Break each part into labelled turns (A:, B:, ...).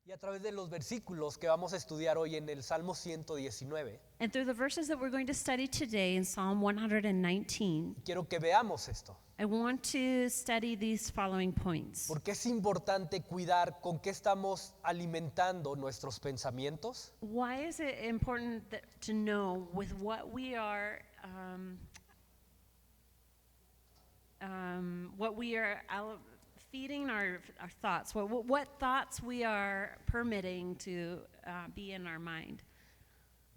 A: Y a través de los versículos que vamos a estudiar hoy en el Salmo 119,
B: And through the verses that we're going to study today in Psalm 119,
A: quiero que veamos esto.
B: I want to study these following points.
A: Porque es importante cuidar con qué estamos alimentando nuestros pensamientos.
B: Why is it important to know with what we are feeding our thoughts, what thoughts we are permitting to be in our mind?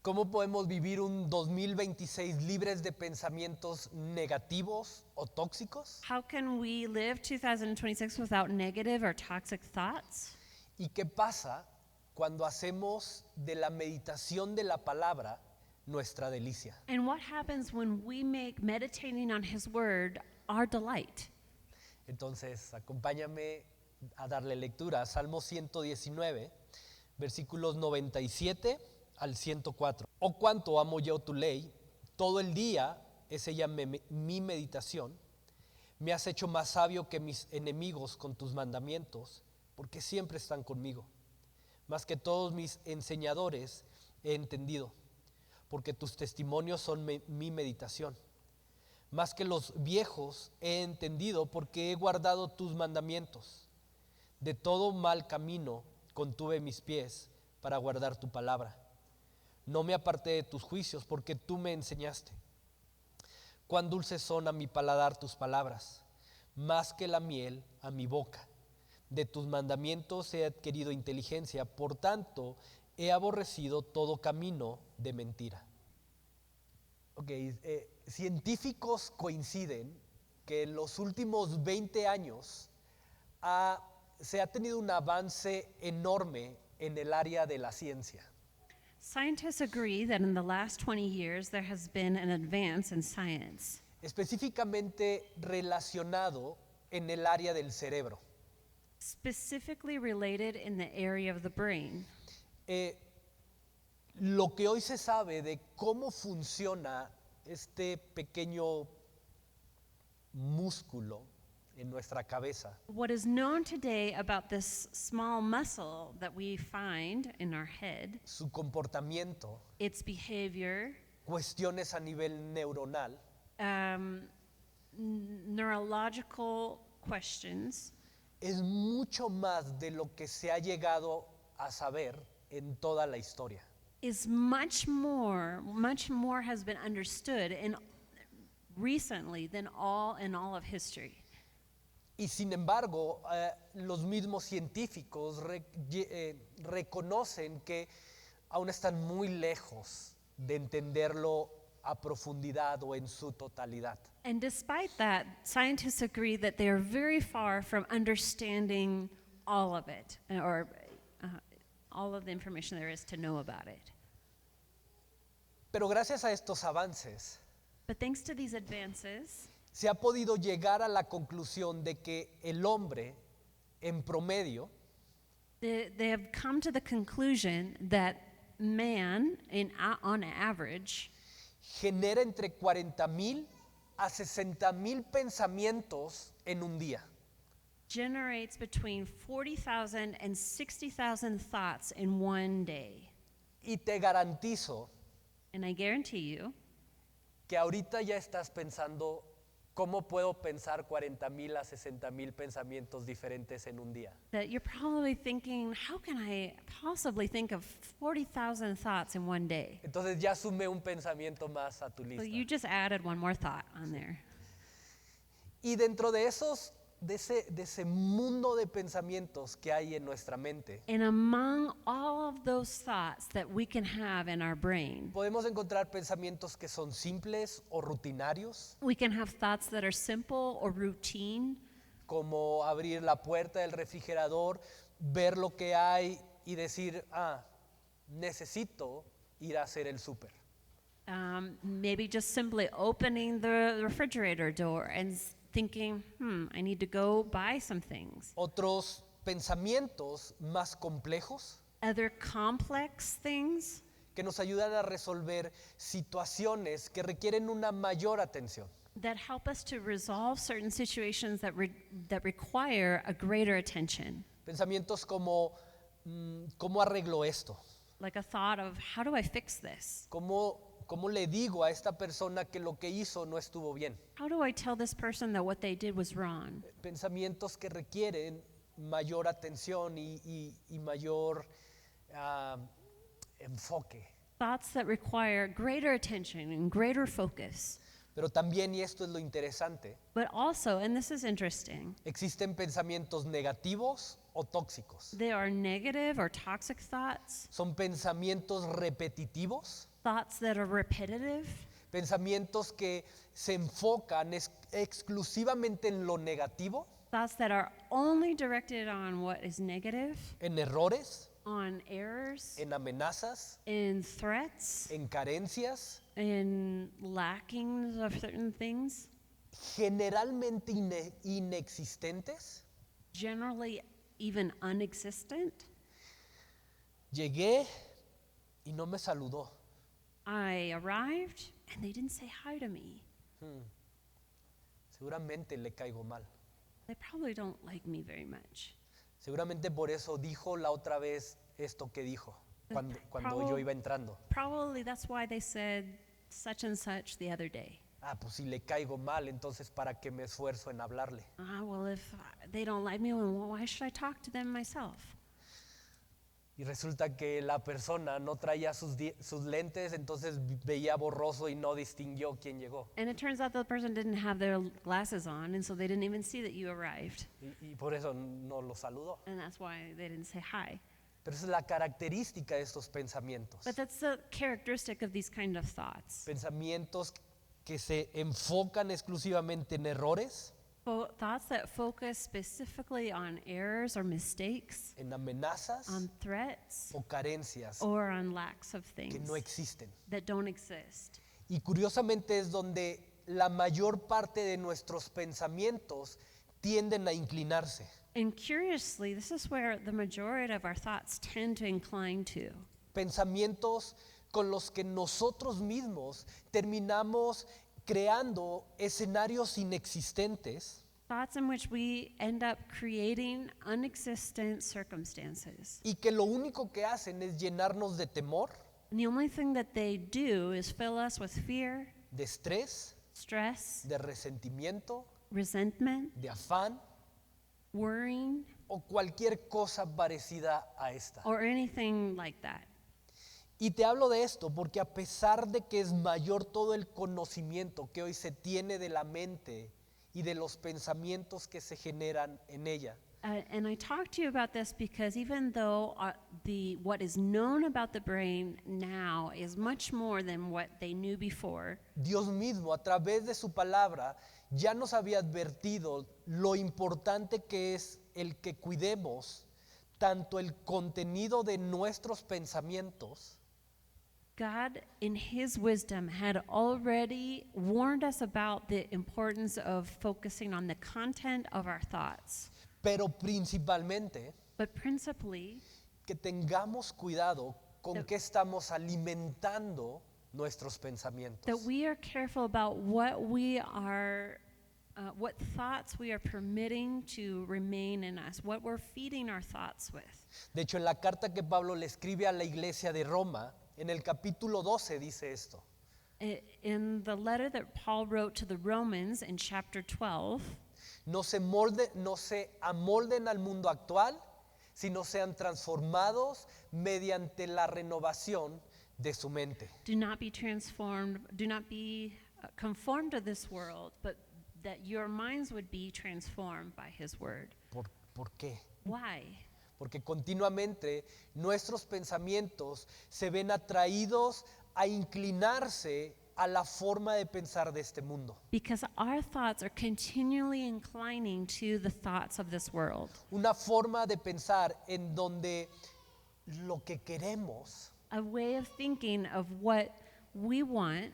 A: ¿Cómo podemos vivir un 2026 libres de pensamientos negativos o tóxicos?
B: How can we live 2026 without negative or toxic thoughts?
A: ¿Y qué pasa cuando hacemos de la meditación de la palabra nuestra delicia?
B: And what happens when we make meditating on His Word our delight?
A: Entonces, acompáñame a darle lectura a Salmo 119, versículos 97 al 104. Oh, cuánto amo yo tu ley, todo el día es ella mi meditación. Me has hecho más sabio que mis enemigos con tus mandamientos, porque siempre están conmigo. Más que todos mis enseñadores he entendido, porque tus testimonios son mi meditación. Más que los viejos he entendido, porque he guardado tus mandamientos. De todo mal camino contuve mis pies para guardar tu palabra. No me aparté de tus juicios, porque tú me enseñaste. Cuán dulces son a mi paladar tus palabras, más que la miel a mi boca. De tus mandamientos he adquirido inteligencia, por tanto he aborrecido todo camino de mentira. Científicos coinciden que en los últimos 20 años se ha tenido un avance enorme en el área de la ciencia.
B: Scientists agree that in the last 20 years there has been an advance in science,
A: Específicamente relacionado en el área del cerebro.
B: specifically related in the area of the brain.
A: Lo que hoy se sabe de cómo funciona este pequeño músculo en nuestra cabeza
B: What is known today about this small muscle that we find in our head,
A: su comportamiento,
B: its behavior,
A: cuestiones a nivel neuronal,
B: neurological questions,
A: es mucho más de lo que se ha llegado a saber en toda la historia.
B: is much more has been understood recently than in all of history.
A: Y sin embargo, los mismos científicos reconocen que aún están muy lejos de entenderlo a profundidad o en su totalidad.
B: And despite that, scientists agree that they are very far from understanding all of it, or all of the information there is to know about it.
A: Pero gracias a estos avances,
B: But thanks to these advances,
A: se ha podido llegar a la conclusión de que el hombre, en promedio,
B: they have come to the conclusion that man, on average,
A: genera entre 40,000 a 60,000 pensamientos en un día.
B: generates between 40,000 and 60,000 thoughts in one day.
A: Y te garantizo
B: And I guarantee you
A: que ahorita ya estás pensando cómo puedo pensar 40,000 a 60,000 pensamientos diferentes en un día.
B: that you're probably thinking, how can I possibly think of 40,000 thoughts in one day?
A: Entonces ya sumé un pensamiento más a tu
B: So
A: lista.
B: you just added one more thought on there.
A: Y dentro de ese mundo de pensamientos que hay en nuestra mente,
B: And among all of those thoughts that we can have in our brain,
A: podemos encontrar pensamientos que son simples o rutinarios,
B: we can have thoughts that are simple or routine,
A: como abrir la puerta del refrigerador, ver lo que hay y decir, necesito ir a hacer el súper.
B: maybe just simply opening the refrigerator door and thinking, I need to go buy some things.
A: Otros pensamientos más complejos
B: Other complex things
A: que nos ayudan a resolver situaciones que requieren una mayor atención.
B: that help us to resolve certain situations that require a greater attention.
A: Pensamientos como ¿cómo arreglo esto?
B: Like a thought of, how do I fix this?
A: ¿Cómo le digo a esta persona que lo que hizo no estuvo bien?
B: How do I tell this person that what they did was wrong?
A: Pensamientos que requieren mayor atención y mayor enfoque.
B: Thoughts that require greater attention and greater focus.
A: Pero también, y esto es lo interesante,
B: But also, and this is interesting,
A: existen pensamientos negativos o tóxicos.
B: there are negative or toxic thoughts,
A: Son pensamientos repetitivos,
B: thoughts that are repetitive,
A: pensamientos que se enfocan exclusivamente en lo negativo,
B: thoughts that are only directed on what is negative,
A: en errores,
B: on errors,
A: en amenazas,
B: in threats,
A: en carencias,
B: in lackings of certain things,
A: generalmente inexistentes.
B: generally even unexistent.
A: Llegué y no me saludó.
B: I arrived and they didn't say hi to me.
A: Seguramente le caigo mal.
B: They probably don't like me very much.
A: Seguramente por eso dijo la otra vez esto que dijo cuando yo iba entrando.
B: Probably that's why they said such and such the other day.
A: Pues si le caigo mal, entonces ¿para qué me esfuerzo en hablarle?
B: Well, if they don't like me, well, why should I talk to them myself?
A: Y resulta que la persona no traía sus lentes, entonces veía borroso y no distinguió quién llegó.
B: And it turns out the person didn't have their glasses on, and so they didn't even see that you arrived.
A: Y por eso no lo saludó.
B: And that's why they didn't say hi.
A: Pero esa es la característica de estos pensamientos.
B: But that's the characteristic of these kind of thoughts.
A: Pensamientos que se enfocan exclusivamente en errores,
B: Thoughts that focus specifically on errors or mistakes,
A: en amenazas
B: on threats,
A: o carencias
B: or on lacks of
A: que
B: things
A: no existen.
B: that don't exist.
A: Y curiosamente es donde la mayor parte de nuestros pensamientos tienden a inclinarse.
B: And curiously, this is where the majority of our thoughts tend to incline to.
A: Pensamientos con los que nosotros mismos terminamos creando escenarios inexistentes
B: Thoughts in which we end up creating unexistent circumstances.
A: y que lo único que hacen es llenarnos de temor,
B: And the only thing that they do is fill us with fear,
A: de estrés,
B: stress,
A: de resentimiento,
B: resentment,
A: de afán
B: worrying,
A: o cualquier cosa parecida a esta.
B: or anything like that.
A: Y te hablo de esto porque a pesar de que es mayor todo el conocimiento que hoy se tiene de la mente y de los pensamientos que se generan en ella,
B: And I talk to you about this because even though what is known about the brain now is much more than what they knew before,
A: Dios mismo a través de su palabra ya nos había advertido lo importante que es el que cuidemos tanto el contenido de nuestros pensamientos
B: God, in His wisdom, had already warned us about the importance of focusing on the content of our thoughts.
A: pero principalmente
B: But principally,
A: que tengamos cuidado con qué estamos alimentando nuestros pensamientos.
B: that we are careful about what thoughts we are permitting to remain in us, what we're feeding our thoughts with.
A: De hecho, en la carta que Pablo le escribe a la iglesia de Roma, en el capítulo 12 dice esto:
B: In the letter that Paul wrote to the Romans in chapter 12,
A: no se amolden al mundo actual, sino sean transformados mediante la renovación de su mente.
B: do not be conformed to this world, but that your minds would be transformed by His word.
A: ¿Por qué?
B: Why?
A: Porque continuamente nuestros pensamientos se ven atraídos a inclinarse a la forma de pensar de este mundo.
B: Because our thoughts are continually inclining to the thoughts of this world.
A: Una forma de pensar en donde lo que queremos
B: A way of thinking of what we want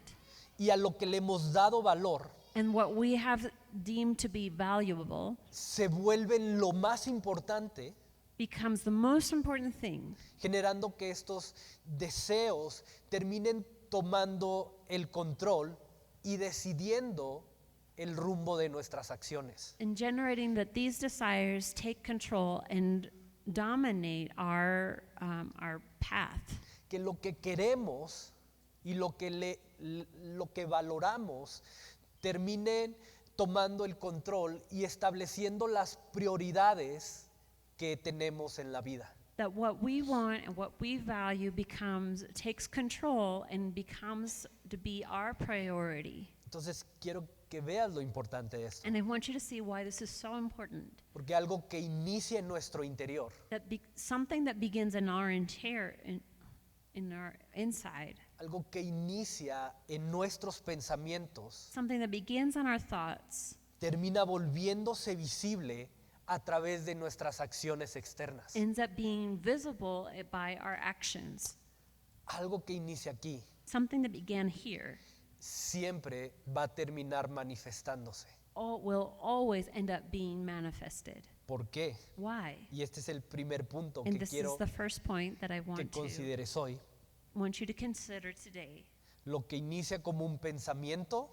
A: y a lo que le hemos dado valor
B: and what we have deemed to be valuable
A: se vuelven lo más importante,
B: becomes the most important thing,
A: generando que estos deseos terminen tomando el control y decidiendo el rumbo de nuestras acciones.
B: and generating that these desires take control and dominate our path.
A: Que lo que queremos y lo que valoramos terminen tomando el control y estableciendo las prioridades que tenemos en la vida.
B: That what we want and what we value takes control and becomes to be our priority.
A: Entonces quiero que veas lo importante de esto,
B: And I want you to see why this is so important.
A: porque algo que inicia en nuestro interior
B: Something that begins in our in our inside,
A: algo que inicia en nuestros pensamientos,
B: something that begins in our thoughts,
A: termina volviéndose visible a través de nuestras acciones externas.
B: ends up being visible by our actions.
A: Algo que inicia aquí
B: Something that began here
A: siempre va a terminar manifestándose.
B: will always end up being manifested.
A: ¿Por qué?
B: Why?
A: Y este es el primer punto
B: And
A: que
B: this
A: quiero
B: is the first point that I
A: que
B: want
A: consideres hoy.
B: you to consider today.
A: Lo que inicia como un pensamiento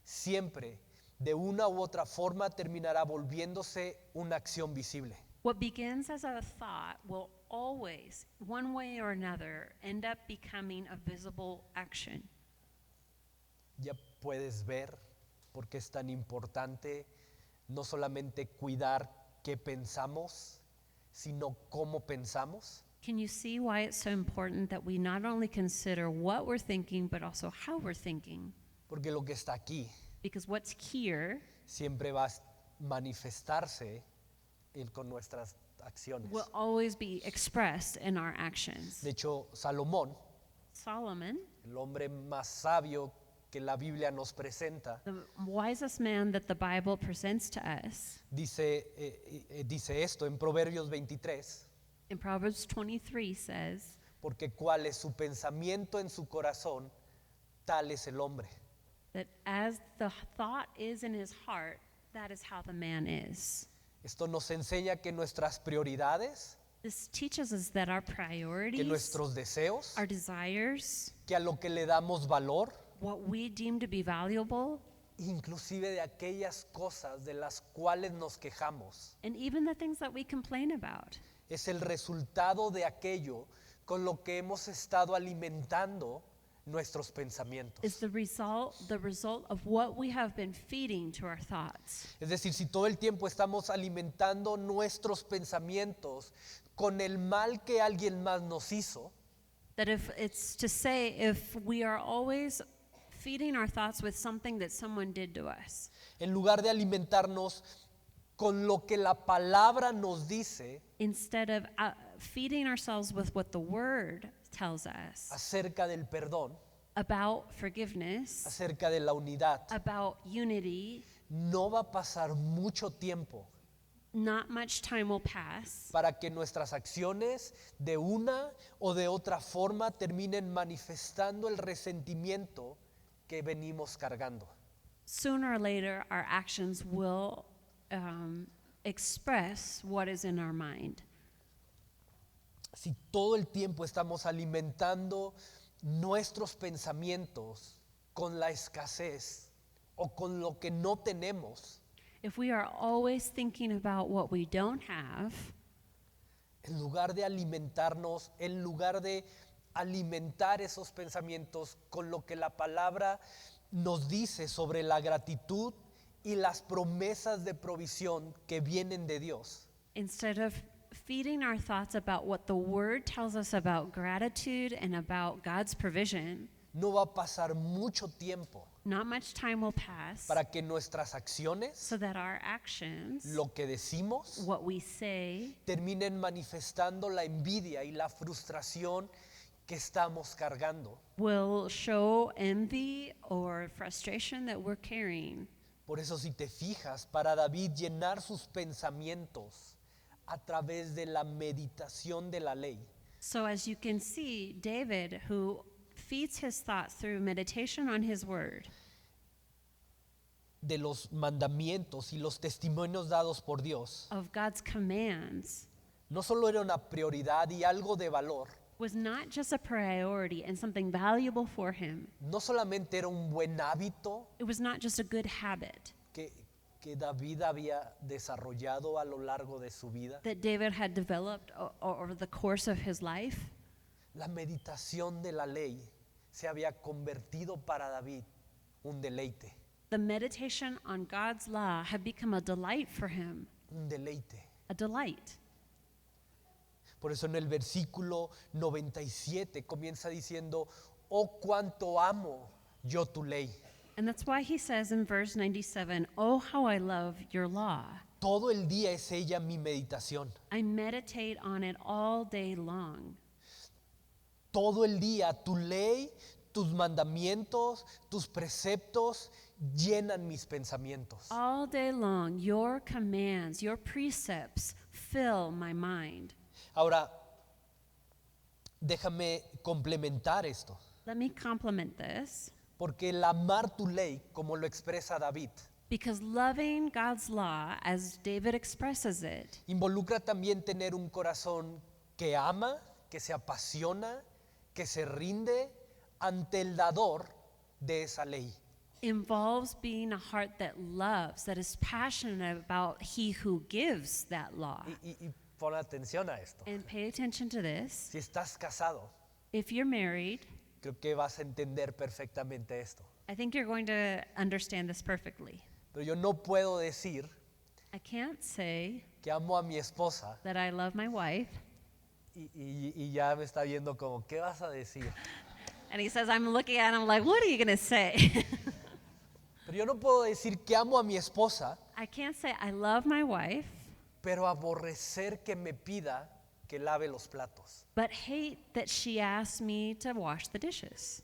A: siempre de una u otra forma terminará volviéndose una acción visible.
B: What begins as a thought will always, one way or another, end up becoming a visible action.
A: Ya puedes ver por qué es tan importante no solamente cuidar qué pensamos, sino cómo pensamos.
B: Can you see why it's so important that we not only consider what we're thinking, but also how we're thinking?
A: Porque lo que está aquí
B: Because what's here
A: siempre va a manifestarse con nuestras acciones.
B: will always be expressed in our actions.
A: De hecho, Salomón,
B: Solomon,
A: el hombre más sabio que la Biblia nos presenta,
B: the wisest man that the Bible presents to us,
A: dice esto en Proverbios 23,
B: in Proverbs 23 says,
A: porque cuál es su pensamiento en su corazón, tal es el hombre.
B: that as the thought is in his heart, that is how the man is.
A: Esto nos enseña que nuestras prioridades,
B: This teaches us that our
A: que
B: priorities,
A: nuestros deseos,
B: our desires,
A: que a lo que le damos valor,
B: what we deem to be valuable,
A: inclusive de aquellas cosas de las cuales nos quejamos,
B: and even the things that we complain about,
A: es el resultado de aquello con lo que hemos estado alimentando nuestros pensamientos.
B: is the result of what we have been feeding to our thoughts.
A: Es decir, si todo el tiempo estamos alimentando nuestros pensamientos con el mal que alguien más nos hizo,
B: That if we are always feeding our thoughts with something that someone did to us,
A: en lugar de alimentarnos con lo que la palabra nos dice
B: instead of feeding ourselves with what the Word tells us
A: acerca del perdón,
B: about forgiveness,
A: acerca de la unidad,
B: about unity,
A: no va a pasar mucho tiempo
B: not much time will pass
A: para que nuestras acciones de una o de otra forma terminen manifestando el resentimiento que venimos cargando.
B: sooner or later our actions will express what is in our mind.
A: Si todo el tiempo estamos alimentando nuestros pensamientos con la escasez o con lo que no tenemos,
B: If we are always thinking about what we don't have,
A: en lugar de alimentar esos pensamientos con lo que la palabra nos dice sobre la gratitud y las promesas de provisión que vienen de Dios,
B: instead of feeding our thoughts about what the Word tells us about gratitude and about God's provision,
A: no va a pasar mucho tiempo
B: not much time will pass
A: para que nuestras acciones,
B: so that our actions,
A: lo que decimos,
B: what we say,
A: terminen manifestando la envidia y la frustración que estamos cargando.
B: will show envy or frustration that we're carrying.
A: Por eso, si te fijas, para David llenar sus pensamientos a través de la meditación de la ley,
B: So as you can see, David, who feeds his thoughts through meditation on his word,
A: de los mandamientos y los testimonios dados por Dios,
B: of God's commands,
A: no solo era una prioridad y algo de valor,
B: was not just a priority and something valuable for him.
A: no solamente era un buen hábito
B: It was not just a good habit
A: que David había desarrollado a lo largo de su vida?
B: that David had developed over the course of his life?
A: La meditación de la ley se había convertido para David un deleite,
B: The meditation on God's law had become a delight for him,
A: un deleite.
B: a delight.
A: Por eso en el versículo 97 comienza diciendo, oh cuánto amo yo tu ley.
B: And that's why he says in verse 97, "Oh, how I love your law.
A: Todo el día es ella mi meditación.
B: I meditate on it all day long."
A: Todo el día tu ley, tus mandamientos, tus preceptos llenan mis pensamientos.
B: All day long, your commands, your precepts fill my mind.
A: Ahora, déjame complementar esto,
B: Let me complement this.
A: porque el amar tu ley, como lo expresa David,
B: Because loving God's law, as David expresses it,
A: involucra también tener un corazón que ama, que se apasiona, que se rinde ante el dador de esa ley.
B: involves being a heart that loves, that is passionate about he who gives that law.
A: Y pon atención a esto.
B: And pay attention to this.
A: Si estás casado,
B: If you're married,
A: creo que vas a entender perfectamente esto.
B: I think you're going to understand this perfectly.
A: Pero yo no puedo decir
B: I can't say
A: que amo a mi esposa
B: that I love my wife.
A: y ya me está viendo como, ¿qué vas a decir?
B: And he says, I'm looking at him like, what are you going to say?
A: Pero yo no puedo decir que amo a mi esposa,
B: I can't say I love my wife,
A: pero aborrecer que me pida que lave los platos.
B: but hate that she asks me to wash the dishes.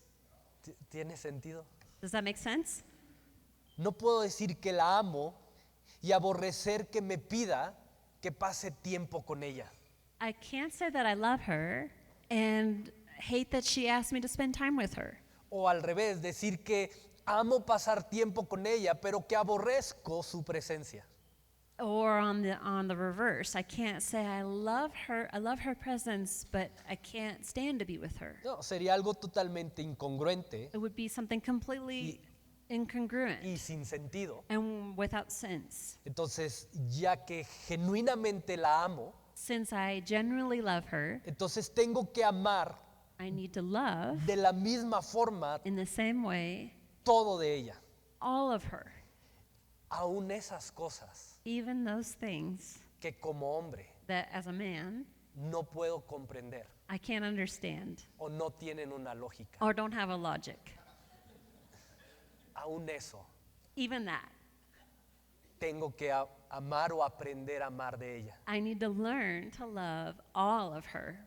A: ¿Tiene sentido?
B: Does that make sense?
A: No puedo decir que la amo y aborrecer que me pida que pase tiempo con ella.
B: I can't say that I love her and hate that she asks me to spend time with her.
A: O al revés, decir que amo pasar tiempo con ella, pero que aborrezco su presencia.
B: Or on the reverse, I can't say I love her presence, but I can't stand to be with her.
A: No, sería algo totalmente incongruente
B: It would be something completely incongruent
A: y sin sentido.
B: and without sense.
A: Entonces, ya que genuinamente la amo,
B: Since I genuinely love her,
A: entonces tengo que amar
B: I need to love
A: de la misma forma
B: in the same way
A: todo de ella.
B: all of her,
A: Aún esas cosas
B: even those things
A: que como hombre
B: that as a man
A: no puedo comprender
B: I can't understand
A: o no tienen una lógica.
B: or don't have a logic.
A: Aún eso
B: Even that,
A: tengo que amar o aprender a amar de ella.
B: I need to learn to love all of her.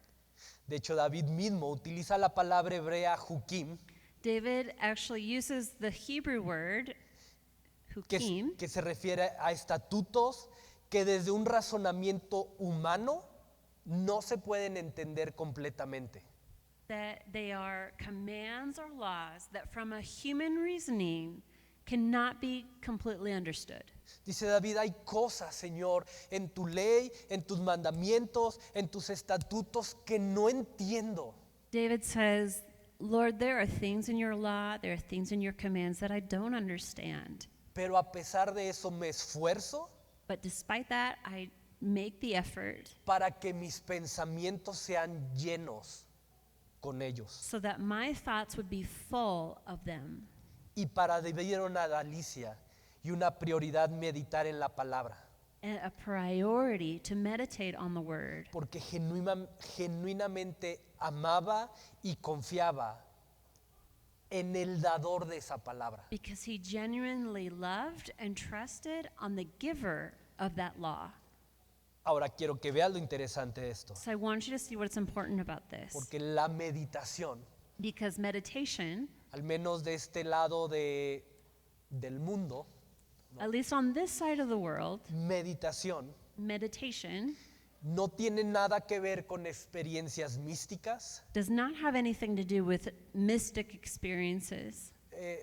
A: De hecho, David mismo utiliza la palabra hebrea hukim,
B: David actually uses the Hebrew word
A: que,
B: hukim,
A: que se refiere a estatutos que desde un razonamiento humano no se pueden entender completamente.
B: that they are commands or laws that from a human reasoning cannot be completely understood.
A: Dice David, hay cosas, Señor, en tu ley, en tus mandamientos, en tus estatutos que no entiendo.
B: David says, Lord, there are things in your law, there are things in your commands that I don't understand.
A: Pero a pesar de eso me esfuerzo
B: But despite that, I make the effort
A: para que mis pensamientos sean llenos con ellos.
B: so that my thoughts would be full of them.
A: Y para vivir una delicia y una prioridad meditar en la palabra.
B: And a priority to meditate on the word.
A: Porque genuinamente amaba y confiaba en el dador de esa palabra.
B: Because he genuinely loved and trusted on the giver of that law.
A: Ahora quiero que veas lo interesante de esto.
B: So I want you to see what's important about this.
A: Porque la meditación,
B: Because meditation,
A: al menos de este lado del mundo,
B: at least on this side of the world,
A: meditación
B: meditation
A: no tiene nada que ver con experiencias místicas
B: does not have anything to do with mystic experiences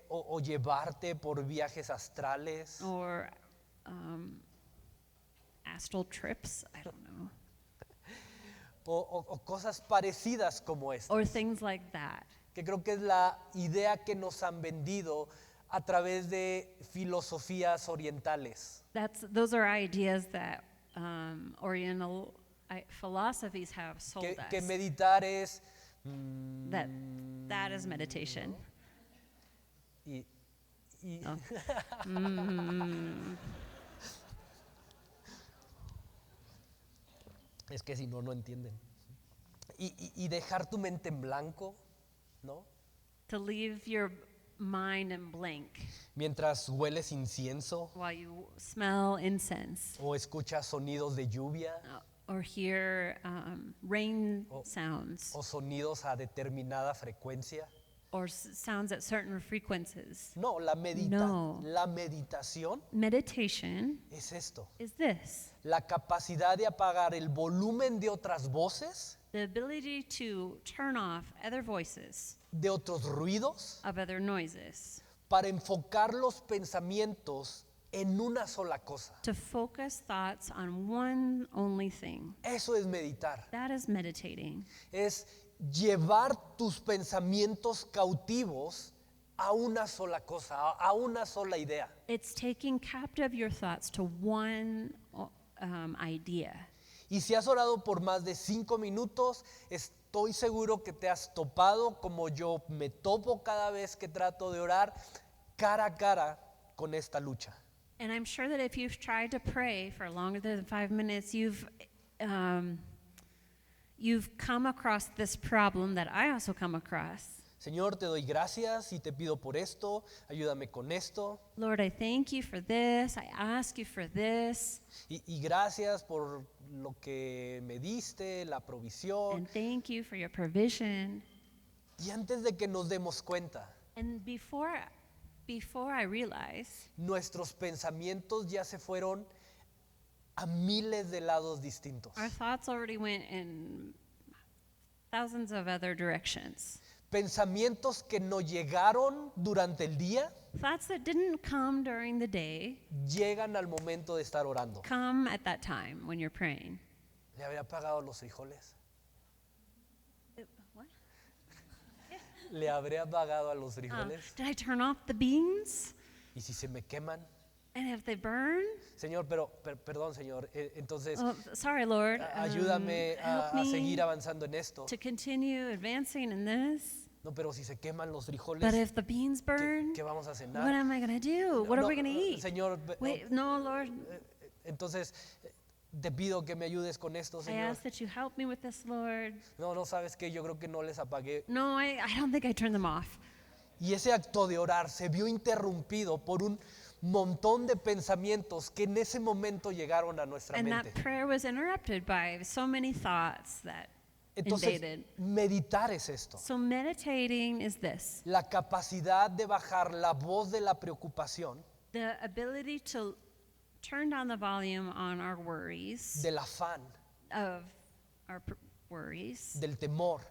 A: o llevarte por viajes astrales
B: or astral trips, I don't know,
A: o cosas parecidas como esta.
B: or things like that.
A: Que creo que es la idea que nos han vendido a través de filosofías orientales.
B: Those are ideas that Oriental philosophies have sold
A: Que
B: us.
A: meditar es
B: That is meditation.
A: y
B: Oh.
A: es que si no, no entienden. Y dejar tu mente en blanco, ¿no?
B: To leave your mind in blank
A: Mientras hueles incienso
B: while you smell incense
A: o escuchas sonidos de lluvia
B: or hear rain
A: O-
B: sounds
A: o sonidos a determinada frecuencia.
B: or sounds at certain frequencies.
A: No, la
B: No.
A: meditación
B: Meditation
A: es esto.
B: is this:
A: La capacidad de apagar el volumen de otras voces,
B: the ability to turn off other voices,
A: de otros ruidos,
B: of other noises,
A: para enfocar los pensamientos en una sola cosa.
B: to focus thoughts on one only thing.
A: Eso es meditar.
B: That is meditating.
A: Es llevar tus pensamientos cautivos a una sola cosa, a una sola idea.
B: It's taking captive your thoughts to one idea.
A: Y si has orado por más de 5 minutos, estoy seguro que te has topado, como yo me topo cada vez que trato de orar, cara a cara con esta lucha.
B: And I'm sure that if you've tried to pray for longer than 5 minutes, you've come across this problem that I also come across.
A: Señor, te doy gracias y te pido por esto, ayúdame con esto.
B: Lord, I thank you for this. I ask you for this.
A: Y gracias por lo que me diste, la provisión.
B: And thank you for your provision.
A: Y antes de que nos demos cuenta,
B: And before I realize,
A: nuestros pensamientos ya se fueron a miles de lados distintos.
B: our thoughts already went in thousands of other directions.
A: Pensamientos que no llegaron durante el día,
B: Thoughts that didn't come during the day
A: llegan al momento de estar orando.
B: come at that time when you're praying.
A: ¿Le habría pagado los frijoles?
B: What?
A: ¿Le habré apagado a los frijoles?
B: Did I turn off the beans?
A: ¿Y si se me queman?
B: And if they burn?
A: Señor, perdón, Señor. Entonces,
B: Oh, sorry, Lord.
A: ayúdame
B: help
A: a seguir
B: me
A: avanzando en esto.
B: to continue advancing in this.
A: No, pero si se queman los frijoles,
B: But if the beans burn,
A: ¿qué vamos a
B: what
A: cenar?
B: am I going to do? What are
A: No,
B: we going to eat?
A: Señor,
B: Wait, no, Lord.
A: entonces te pido que me ayudes con esto,
B: I
A: Señor.
B: ask that you help me with this, Lord.
A: No, sabes que yo creo que no les apagué.
B: No, I don't think I turned them off.
A: Y ese acto de orar se vio interrumpido por un montón de pensamientos que en ese momento llegaron a nuestra
B: And
A: mente.
B: that prayer was interrupted by so many thoughts that
A: Entonces,
B: invaded.
A: meditar es esto.
B: So meditating is this:
A: La capacidad de bajar la voz de la preocupación,
B: the ability to turn down the volume on our worries,
A: del afán,
B: of our worries,
A: del temor,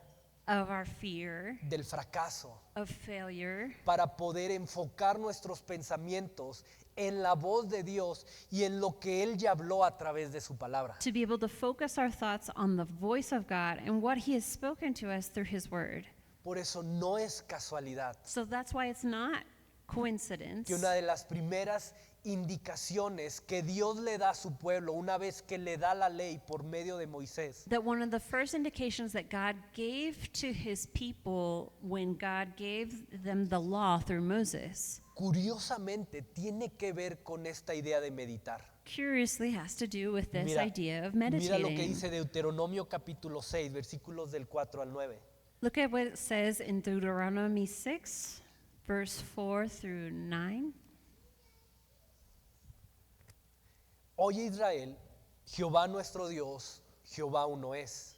B: of our fear,
A: del fracaso,
B: of failure,
A: para poder enfocar nuestros pensamientos en la voz de Dios y en lo que Él ya habló a través de su palabra.
B: to be able to focus our thoughts on the voice of God and what He has spoken to us through His Word.
A: Por eso no es casualidad
B: So that's why it's not coincidence
A: que una de las primeras indicaciones que Dios le da a su pueblo una vez que le da la ley por medio de Moisés
B: that one of the first indications that God gave to His people when God gave them the law through Moses,
A: curiosamente tiene que ver con esta idea de meditar.
B: curiously has to do with this idea of
A: mira lo que
B: meditating.
A: dice Deuteronomio capítulo 6, versículos del 4 al 9.
B: Look at what it says in Deuteronomy 6, verse 4 through 9.
A: Oye Israel, Jehová nuestro Dios, Jehová uno es.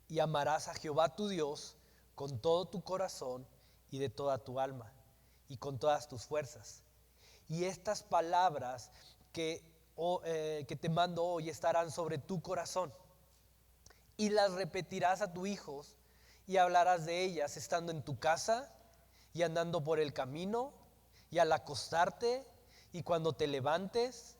A: Y amarás a Jehová tu Dios con todo tu corazón y de toda tu alma y con todas tus fuerzas. Y estas palabras que te mando hoy estarán sobre tu corazón. Y las repetirás a tus hijos y hablarás de ellas estando en tu casa y andando por el camino y al acostarte y cuando te levantes.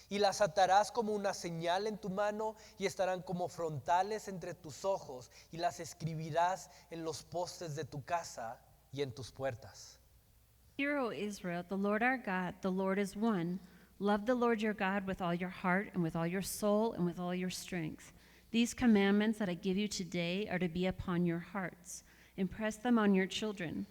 A: Y las atarás como una señal en tu mano y estarán como frontales entre tus ojos y las escribirás en los postes de tu casa y en tus puertas.
B: Hear, O Israel, the Lord our God, the Lord is one. Love the Lord your God with all your heart and with all your soul and with all your strength. These commandments that I give you today are to be upon your hearts. Impress them on your children.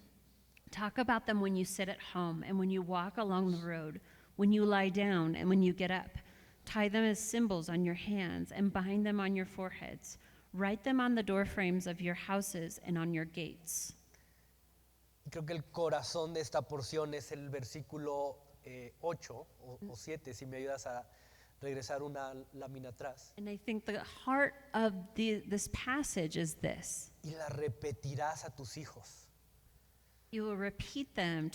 B: Talk about them when you sit at home and when you walk along the road, when you lie down and when you get up. Tie them as symbols on your hands and bind them on your foreheads. Write them on the doorframes of your houses and on your gates.
A: Creo que el corazón de esta porción es el versículo 8 o 7, si me ayudas a regresar una lámina atrás.
B: And I think the heart of this passage is this.
A: Y la repetirás a tus hijos.
B: You will repeat them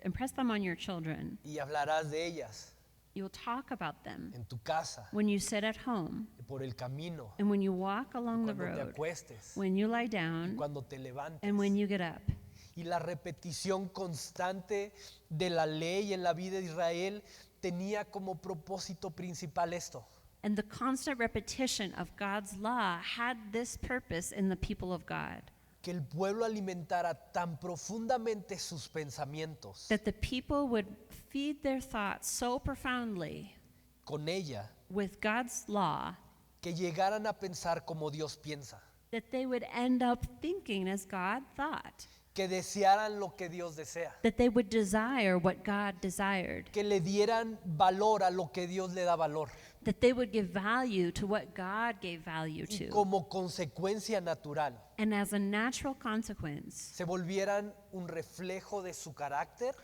B: impress them on your children.
A: Y hablarás de ellas
B: You will talk about them
A: en tu casa,
B: when you sit at home
A: por el camino,
B: and when you walk along the
A: cuando te
B: road,
A: acuestes,
B: when you lie down
A: cuando te levantes.
B: and when you get up.
A: Y la repetición constante de la ley en la vida de Israel tenía como propósito principal esto:
B: And the constant repetition of God's law had this purpose in the people of God,
A: que el pueblo alimentara tan profundamente sus pensamientos
B: that the people would feed their thoughts so profoundly
A: con ella,
B: with God's law
A: que llegaran a pensar como Dios piensa,
B: that they would end up thinking as God thought,
A: que desearan lo que Dios desea,
B: that they would desire what God desired,
A: que le dieran valor a lo que Dios le da valor,
B: that they would give value to what God gave value
A: y
B: to.
A: como consecuencia natural
B: And as a natural consequence,
A: se volvieran un reflejo de su carácter,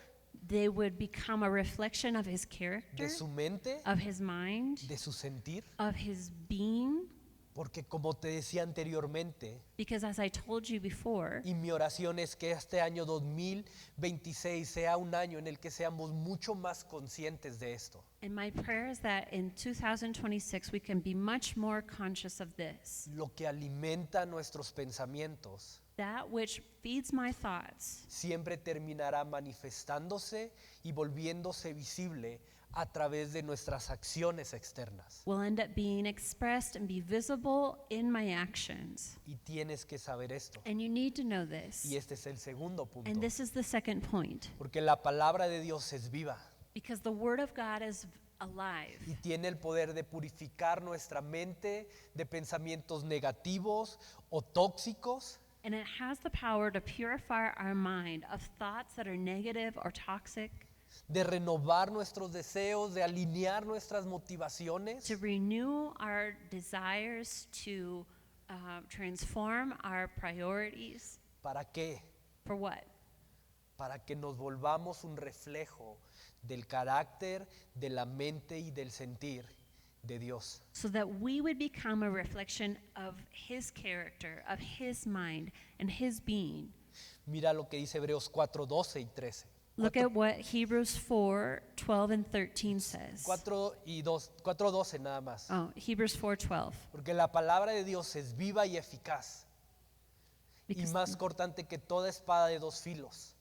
B: they would become a reflection of his character,
A: de su mente,
B: of his mind,
A: de su sentir.
B: of his being.
A: Porque como te decía anteriormente,
B: Because as I told you before,
A: y mi oración es que este año 2026 sea un año en el que seamos mucho más conscientes de esto.
B: and my prayer is that in 2026 we can be much more conscious of this.
A: Lo que alimenta nuestros pensamientos
B: That which feeds my thoughts
A: siempre terminará manifestándose y volviéndose visible a través de nuestras acciones externas.
B: will end up being expressed and be visible in my actions.
A: Y tienes que saber esto.
B: And you need to know this.
A: Y este es el segundo punto.
B: And this is the second point.
A: Porque la palabra de Dios es viva
B: Because the Word of God is alive.
A: y tiene el poder de purificar nuestra mente de pensamientos negativos o tóxicos,
B: And it has the power to purify our mind of thoughts that are negative or toxic,
A: de renovar nuestros deseos, de alinear nuestras motivaciones
B: to renew our desires, to transform our priorities.
A: ¿Para qué?
B: For what?
A: Para que nos volvamos un reflejo del carácter, de la mente y del sentir de Dios.
B: So that we would become a reflection of His character, of His mind, and His being.
A: Mira lo que dice Hebreos 4, 12 y 13.
B: Look at what Hebrews 4, 12 and 13 says.
A: 4:12 nada más.
B: Oh, Hebrews 4:12.
A: Porque la palabra de Dios es viva y eficaz y
B: Because
A: más cortante que toda espada de dos filos.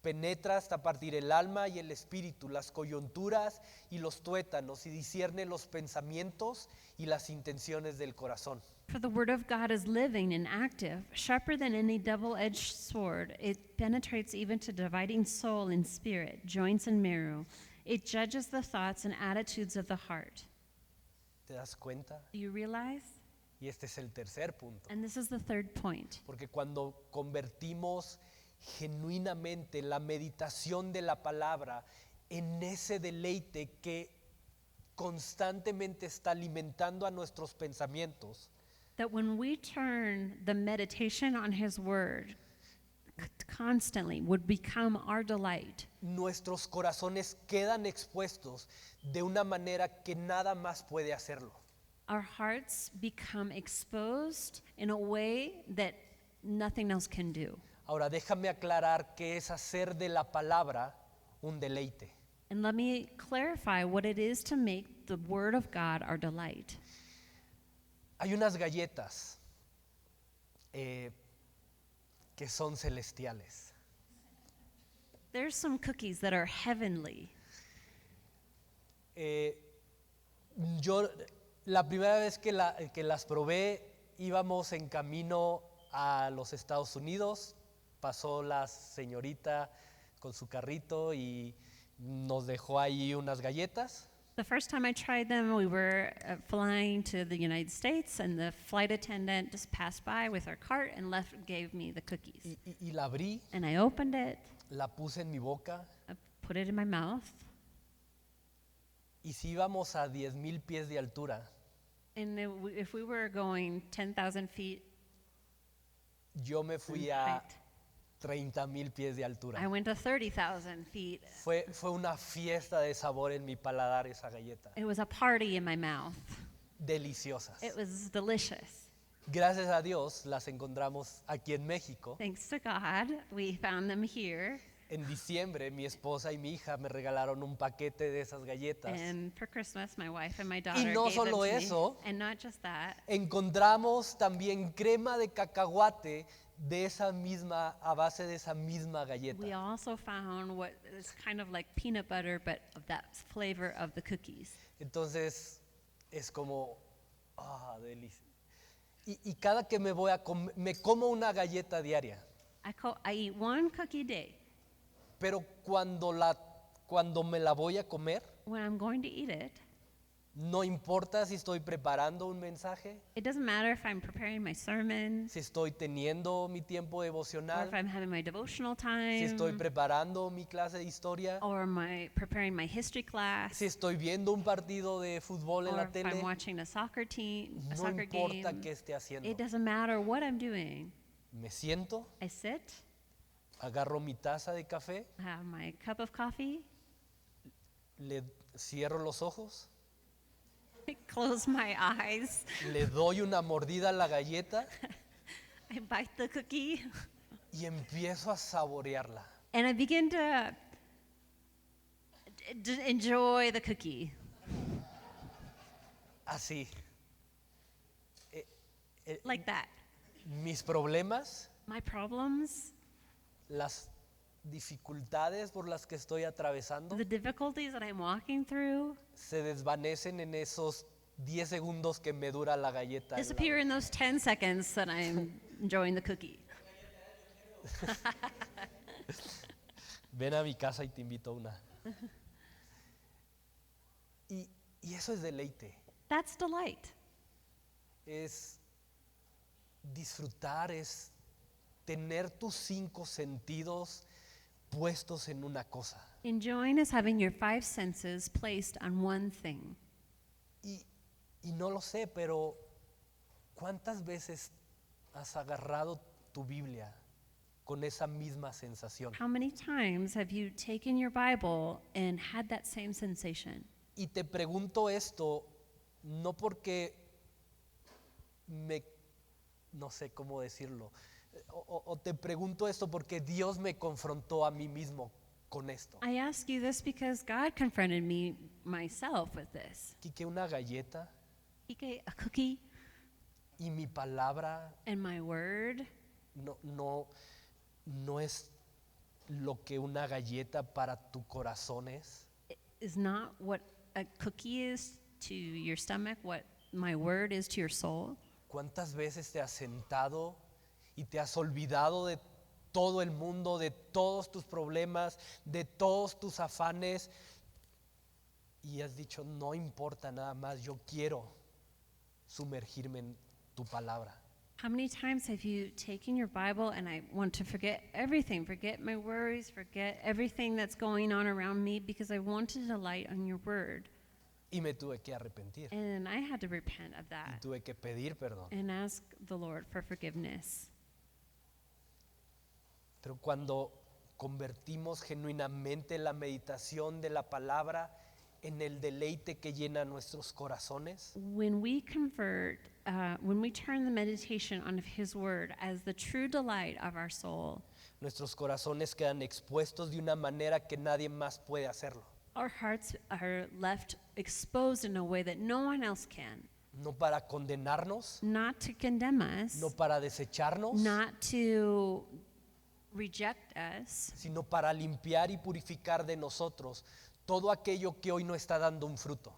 A: Penetra hasta partir el alma y el espíritu, las coyunturas y los tuétanos, y discierne los pensamientos y las intenciones del corazón.
B: For the word of God is living and active, sharper than any double-edged sword. It penetrates even to dividing soul and spirit, joints and marrow. It judges the thoughts and attitudes of the heart.
A: ¿Te das cuenta?
B: Do you realize?
A: Y este es el tercer punto.
B: And this is the third point.
A: Porque cuando convertimos genuinamente la meditación de la palabra en ese deleite que constantemente está alimentando a nuestros pensamientos,
B: That when we turn the meditation on His word constantly would become our delight,
A: nuestros corazones quedan expuestos de una manera que nada más puede hacerlo.
B: our hearts become exposed in a way that nothing else can do.
A: Ahora déjame aclarar qué es hacer de la palabra un deleite.
B: And let me clarify what it is to make the word of God our delight.
A: Hay unas galletas que son celestiales.
B: There's some cookies that are heavenly.
A: Yo la primera vez que las probé íbamos en camino a los Estados Unidos, pasó la señorita con su carrito y nos dejó ahí unas galletas.
B: The first time I tried them, we were flying to the United States, and the flight attendant just passed by with her cart and gave me the cookies.
A: Y la abrí,
B: And I opened it,
A: la puse en mi boca
B: I put it in my mouth,
A: y si íbamos a 10,000 pies de altura,
B: and if we were going 10,000 feet
A: yo me
B: in
A: fui a
B: height,
A: 30,000 pies de altura.
B: I went to 30,000 feet.
A: Fue una fiesta de sabor en mi paladar esa galleta.
B: It was a party in my mouth.
A: Deliciosas.
B: It was delicious.
A: Gracias a Dios las encontramos aquí en México.
B: Thanks to God, we found them here.
A: En diciembre mi esposa y mi hija me regalaron un paquete de esas galletas.
B: And for Christmas, my wife and my daughter
A: no
B: gave them
A: solo
B: to
A: eso,
B: me. And not just that,
A: Encontramos también crema de cacahuate de esa misma, a base de esa misma galleta.
B: we also found what is kind of like peanut butter, but of that flavor of the cookies.
A: Entonces es como, delicia. Y cada que me voy a me como una galleta diaria.
B: I eat one cookie a day.
A: Pero cuando me la voy a comer,
B: When I'm going to eat it,
A: no importa si estoy preparando un mensaje,
B: it doesn't matter if I'm preparing my sermon,
A: si estoy teniendo mi tiempo
B: or
A: devocional,
B: if I'm having my devotional
A: si estoy
B: time,
A: preparando mi clase de historia,
B: or preparing my history class,
A: si estoy viendo un partido de fútbol en
B: or
A: la
B: if
A: tele,
B: I'm watching a soccer team, a
A: no
B: soccer
A: importa
B: game.
A: qué esté haciendo.
B: It doesn't matter what I'm doing.
A: Me siento,
B: I sit,
A: agarro mi taza de café,
B: I have my cup of coffee,
A: le cierro los ojos,
B: I close my eyes,
A: le doy una mordida a la galleta
B: I bite the cookie,
A: y empiezo a saborearla.
B: and I begin to enjoy the cookie.
A: Así.
B: Like that.
A: Mis problemas,
B: My problems,
A: las dificultades por las que estoy atravesando,
B: the difficulties that I'm walking through,
A: se desvanecen en esos 10 segundos que me dura la galleta. en la
B: disappear in those 10 seconds that I'm enjoying the cookie.
A: Ven a mi casa y te invito a una. Y eso es deleite.
B: That's delight.
A: Es disfrutar, es tener tus 5 sentidos puestos en una cosa.
B: Enjoying is having your 5 senses placed on one thing.
A: Y no lo sé, pero ¿cuántas veces has agarrado tu Biblia con esa misma sensación?
B: How many times have you taken your Bible and had that same sensation?
A: Y te pregunto esto no porque no sé cómo decirlo, o te pregunto esto porque Dios me confrontó a mí mismo con esto.
B: I ask you this because God confronted me myself with this.
A: Que una galleta
B: A cookie
A: y mi palabra
B: and my word
A: no es lo que una galleta para tu corazón es.
B: is not what a cookie is to your stomach, what my word is to your soul.
A: ¿Cuántas veces te has sentado y te has olvidado de todo el mundo, de todos tus problemas, de todos tus afanes y has dicho, no importa nada más, yo quiero sumergirme en tu palabra?
B: How many times have you taken your Bible and I want to forget everything, forget my worries, forget everything that's going on around me because I want to delight on your word?
A: Y me tuve que arrepentir
B: And I had to repent of
A: y
B: that
A: tuve que pedir perdón.
B: and ask the Lord for forgiveness.
A: Pero cuando convertimos genuinamente la meditación de la palabra en el deleite que llena nuestros corazones,
B: When we when we turn the meditation on His Word as the true delight of our soul,
A: nuestros corazones quedan expuestos de una manera que nadie más puede hacerlo.
B: our hearts are left exposed in a way that no one else can.
A: No para condenarnos,
B: Not to condemn us,
A: no para desecharnos,
B: not to reject us,
A: sino para limpiar y purificar de nosotros todo aquello que hoy no está dando un fruto.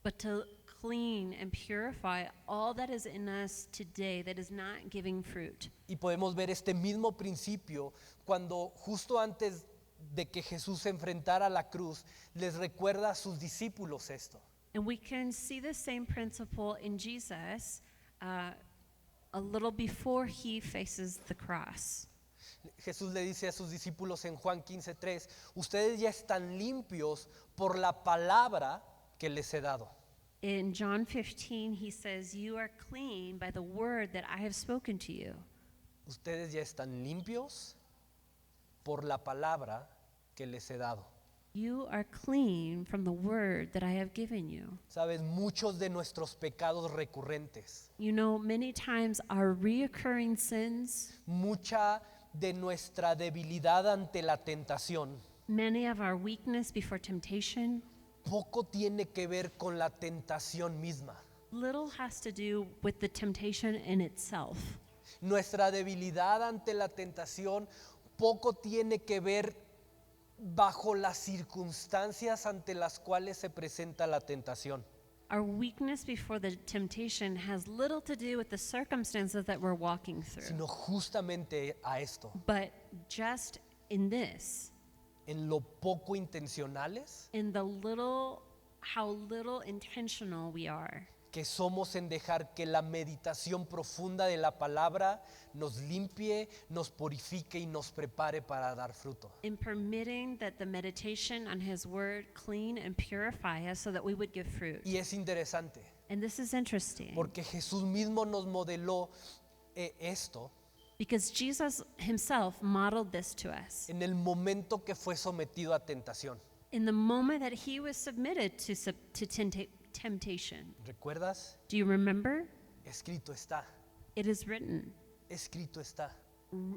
B: but to clean and purify all that is in us today that is not giving fruit.
A: Y podemos ver este mismo principio cuando justo antes de que Jesús se enfrentara a la cruz, les recuerda a sus discípulos esto.
B: And we can see the same principle in Jesus a little before he faces the cross.
A: Jesús le dice a sus discípulos en Juan 15:3, ustedes ya están limpios por la palabra que les he dado.
B: In John 15, he says, "You are clean by the word that I have spoken to you."
A: Ustedes ya están limpios por la palabra que les he dado.
B: You are clean from the word that I have given you.
A: Sabes, muchos de nuestros pecados recurrentes,
B: You know, many times our reoccurring sins,
A: mucha de nuestra debilidad ante la tentación,
B: many of our weakness before temptation,
A: poco tiene que ver con la tentación misma.
B: little has to do with the temptation in itself.
A: Nuestra debilidad ante la tentación poco tiene que ver bajo las circunstancias ante las cuales se presenta la tentación.
B: Our weakness before the temptation has little to do with the circumstances that we're walking through,
A: Sino justamente a esto,
B: but just in this,
A: en lo poco intencionales
B: in how little intentional we are,
A: que somos en dejar que la meditación profunda de la palabra nos limpie, nos purifique y nos prepare para dar fruto.
B: in permitting that the meditation on his word clean and purify us so that we would give fruit.
A: Y es interesante,
B: And this is interesting
A: porque Jesús mismo nos modeló esto
B: because Jesus himself modeled this to us.
A: en el momento que fue sometido a tentación.
B: In the moment that he was submitted to temptation.
A: ¿Recuerdas?
B: Do you remember?
A: Escrito está,
B: It is written.
A: escrito está.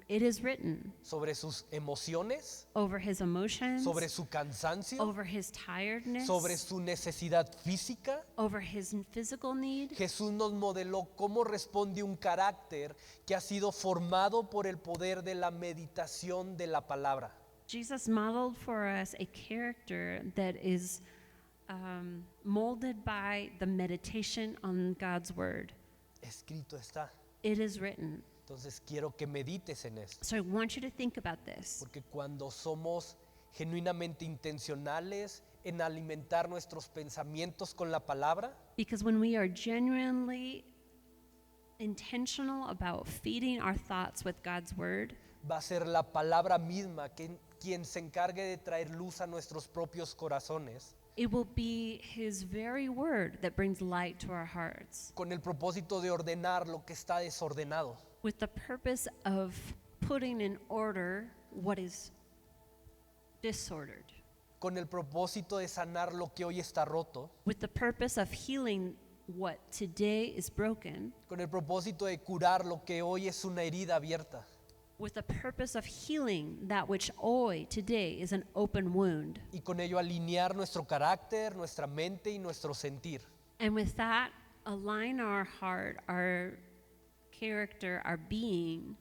B: It is written
A: Sobre sus emociones,
B: over his emotions,
A: sobre su cansancio,
B: over his tiredness,
A: sobre su necesidad física.
B: over his physical need.
A: Jesús nos modeló cómo responde un carácter que ha sido formado por el poder de la meditación de la palabra.
B: Jesus modeled for us a character that is molded by the meditation on God's word.
A: Escrito está.
B: It is written.
A: Entonces quiero que medites en esto,
B: So I want you to think about this.
A: porque cuando somos genuinamente intencionales en alimentar nuestros pensamientos con la palabra,
B: Because when we are genuinely intentional about feeding our thoughts with God's word,
A: va a ser la palabra misma quien se encargue de traer luz a nuestros propios corazones,
B: it will be his very word that brings light to our hearts,
A: con el propósito de ordenar lo que está desordenado,
B: with the purpose of putting in order what is disordered,
A: con el propósito de sanar lo que hoy está roto,
B: with the purpose of healing what today is broken,
A: con el propósito de curar lo que hoy es una herida abierta.
B: with the purpose of healing that which hoy today is an open wound,
A: Y con ello alinear nuestro carácter, nuestra mente y nuestro sentir.
B: and with that align our heart, our character, our being,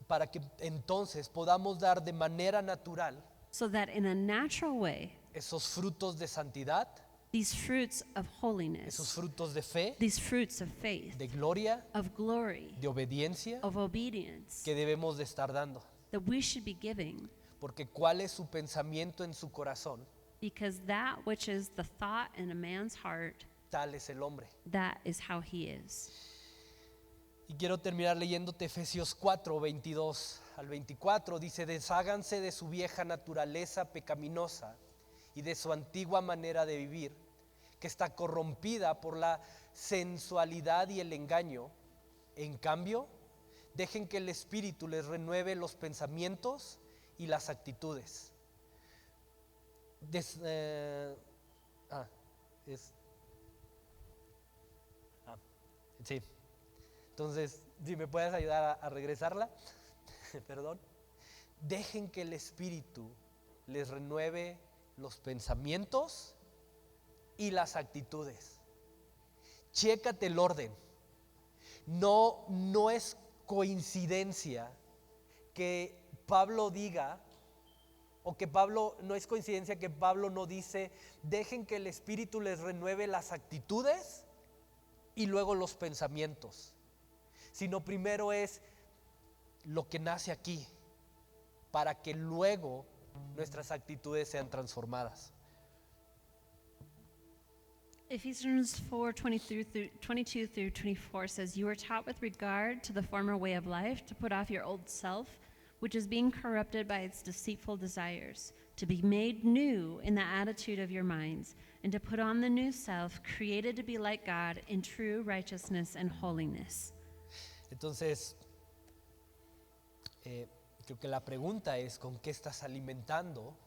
A: Para que entonces podamos dar de manera natural
B: so that in a natural way,
A: esos frutos de santidad,
B: these fruits of
A: esos
B: holiness,
A: frutos de fe,
B: these fruits of faith,
A: de gloria,
B: of glory,
A: de obediencia
B: of obedience
A: que debemos de estar dando.
B: that we should be giving,
A: Porque cuál es su pensamiento en su corazón,
B: because that which is the thought in a man's heart,
A: tal es el hombre.
B: that is how he is.
A: Y quiero terminar leyéndote Efesios 4, 22 al 24. Dice, desháganse de su vieja naturaleza pecaminosa y de su antigua manera de vivir, que está corrompida por la sensualidad y el engaño. En cambio, dejen que el Espíritu les renueve los pensamientos y las actitudes. Sí. Entonces, si me puedes ayudar a regresarla, perdón. Dejen que el Espíritu les renueve los pensamientos y las actitudes. Chécate el orden. No es coincidencia que Pablo diga, o que Pablo, no es coincidencia que Pablo no dice, dejen que el Espíritu les renueve las actitudes y luego los pensamientos, sino primero es lo que nace aquí, para que luego nuestras actitudes sean transformadas.
B: Ephesians 4:22 through 24 says, "You were taught with regard to the former way of life to put off your old self, which is being corrupted by its deceitful desires, to be made new in the attitude of your minds, and to put on the new self, created to be like God in true righteousness and holiness."
A: Entonces, creo que la pregunta es, ¿con qué estás alimentando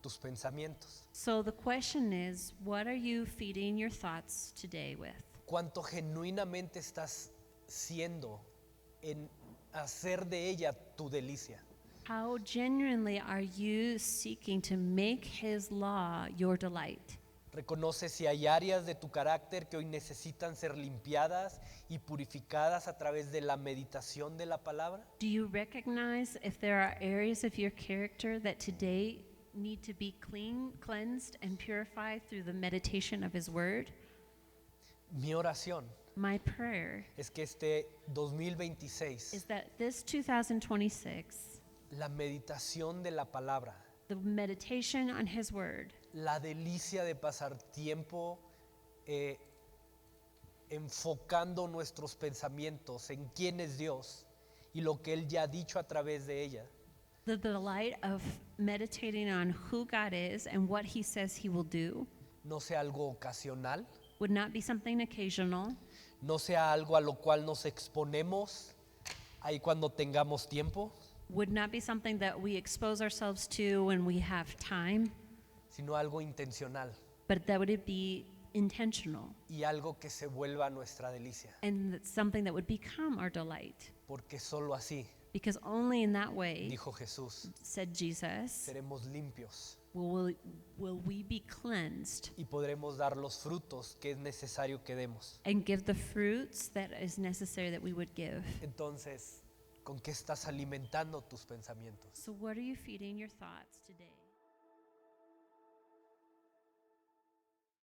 A: tus pensamientos?
B: So the question is, what are you feeding your thoughts today with?
A: ¿Cuánto genuinamente estás siendo en hacer de ella tu delicia?
B: How genuinely are you seeking to make his law your delight?
A: Reconoce si hay áreas de tu carácter que hoy necesitan ser limpiadas y purificadas a través de la meditación de la palabra.
B: Do you recognize if there are areas of your character that today need to be cleansed and purified through the meditation of his word?
A: Mi oración
B: My prayer
A: es que este 2026,
B: is that this 2026,
A: la meditación de la palabra,
B: the meditation on his word,
A: la delicia de pasar tiempo enfocando nuestros pensamientos en quién es Dios y lo que Él ya ha dicho a través de ella,
B: the delight of meditating on who God is and what he says he will do,
A: no sea algo ocasional,
B: would not be something occasional,
A: no sea algo a lo cual nos exponemos ahí cuando tengamos tiempo,
B: would not be something that we expose ourselves to when we have time,
A: sino algo intencional
B: but that would be intentional
A: y algo que se vuelva nuestra delicia,
B: and that's something that would become our delight.
A: porque solo así,
B: Because only in that way,
A: dijo Jesús,
B: said Jesus,
A: seremos limpios
B: will we be cleansed
A: y podremos dar los frutos que es necesario que demos.
B: and give the fruits that is necessary that we would give.
A: Entonces, ¿con qué estás alimentando tus pensamientos?
B: So what are you feeding your thoughts today?